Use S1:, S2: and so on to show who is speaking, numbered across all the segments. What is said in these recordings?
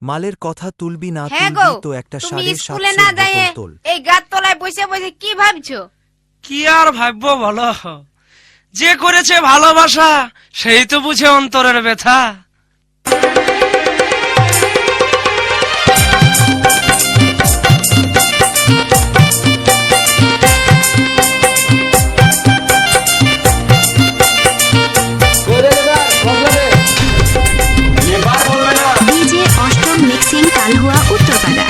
S1: মালের কথা তুলবি না
S2: হ্যাঁ
S1: তুলবি
S2: গো,
S1: তো একটা
S2: তুমি
S1: 750
S2: স্কুলে না
S1: বোতল
S2: যাইয়ে
S1: তোল।
S2: এই গাছ তলায় বসে বসে কি ভাবছো?
S3: কি আর ভাববো বলো, যে করেছে ভালোবাসা সেই তো বুঝে অন্তরের ব্যথা।
S4: ডিজে অষ্টম মিক্সিং কালহুয়া উত্তরপাড়া।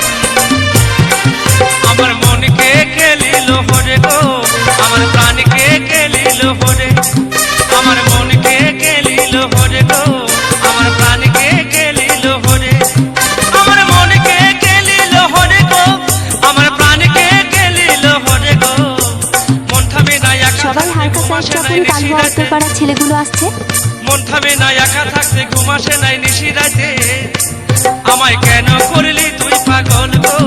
S3: আমার মনকে কে লিল হরে গো, আমার প্রাণকে কে লিল হরে, আমার মনকে কে লিল হরে গো, আমার প্রাণকে কে লিল হরে, আমার মনকে কে লিল হরে গো, আমার প্রাণকে কে লিল হরে গো। মন থামে না একা
S4: সবাই হালকা সাইজ যখন কালহুয়া উত্তরপাড়ার ছেলেগুলো আসছে।
S3: মন থামে না একা থাকতে ঘুম আসে নাই নিশি রাতে, আমায় কেন করলি তুই পাগল গো,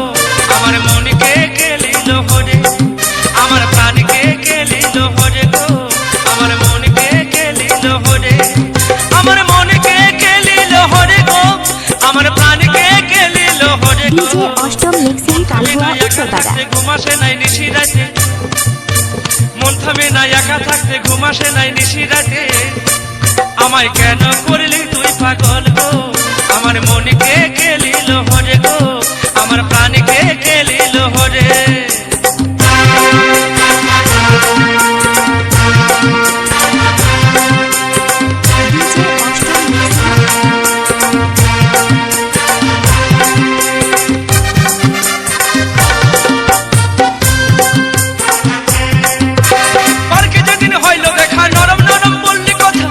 S3: আমার মনকে কে লিল হরে, আমার প্রাণকে কে লিল হরে গো, আমার মনকে কে লিল হরে, আমার মনকে কে লিল হরে গো, আমার প্রাণকে কে লিল হরে গো।
S4: ডিজে অষ্টম মিক্সিং কালহুয়া উত্তরপাড়া।
S3: ঘুম আসে নাই নিশি রাতে, মন থামে না একা থাকতে ঘুম আসে নাই নিশি রাতে, আমায় কেন করলি তুই পাগল গো, আমার মনকে কে লিল হরে গো, আমার প্রাণকে কে লিল হরে।
S4: ডিজে অষ্টম মিক্সিং
S3: পার্কে যেদিন হইল দেখা নরম নরম বললি কথা,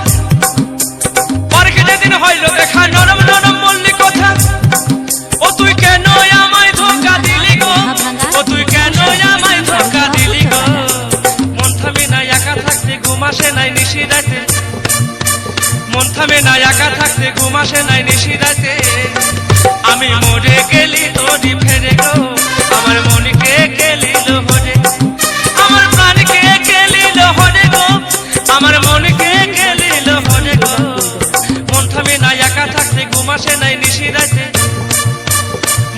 S3: পার্কে যেদিন হইল দেখা নরম নরম বললি কথা, ও তুই কেন আমায় ধোকা দিলি গো, ও তুই কেন আমায় ধোকা দিলি গো। মন থামে না একা থাকতে ঘুম আসে নাই নিশি রাতে, মন থামে না একা থাকতে ঘুম আসে নাই নিশি রাতে, আমি মরে গেলি তোরি ফেরে গো, আমার মনকে কে লিল হরে, আমার প্রাণকে কে লিল হরে গো, আমার মনকে কে লিল হরে গো। মন থামে না একা থাকতে ঘুম আসে নাই নিশি রাতে,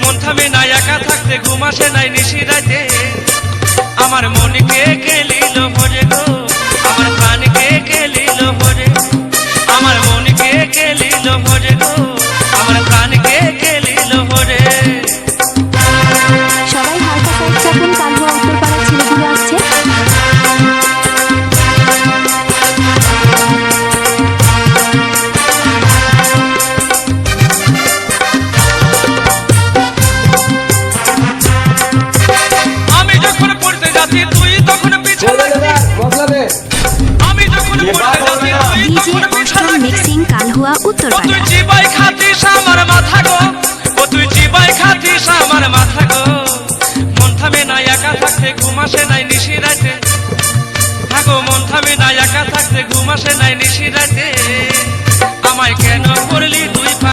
S3: মন থামে না একা থাকতে ঘুম আসে নাই নিশি রাতে, আমার মনকে কে লিল হরে গো, আমার প্রাণকে কে লিল হরে, আমার মনকে কে লিল হরে গো, আমার প্রাণকে কে লিল হরে।
S4: সবাই হালকা সাইজ যখন কালহুয়া উত্তরপাড়ার ছেলেগুলো আসছে।
S3: আমি যখন পড়তে যাচ্ছি তুই তখন পিছনে লাগছিস, আমি যখন পড়তে যাচ্ছি তুই
S4: ডিজে
S3: তখন পিছনে
S4: অষ্টম
S3: লাগছিস,
S4: মিক্সিং কালহুয়া
S3: ও তুই
S4: উত্তরপাড়া।
S3: চিবাই খাতিস আমার মাথা গো, ও তুই চিবাই খাতিস আমার মাথা গো। মন থামে না একা থাকতে ঘুম আসে নাই নিশি রাতে, থাকো মন থামে না একা থাকতে ঘুম আসে নাই নিশি রাতে,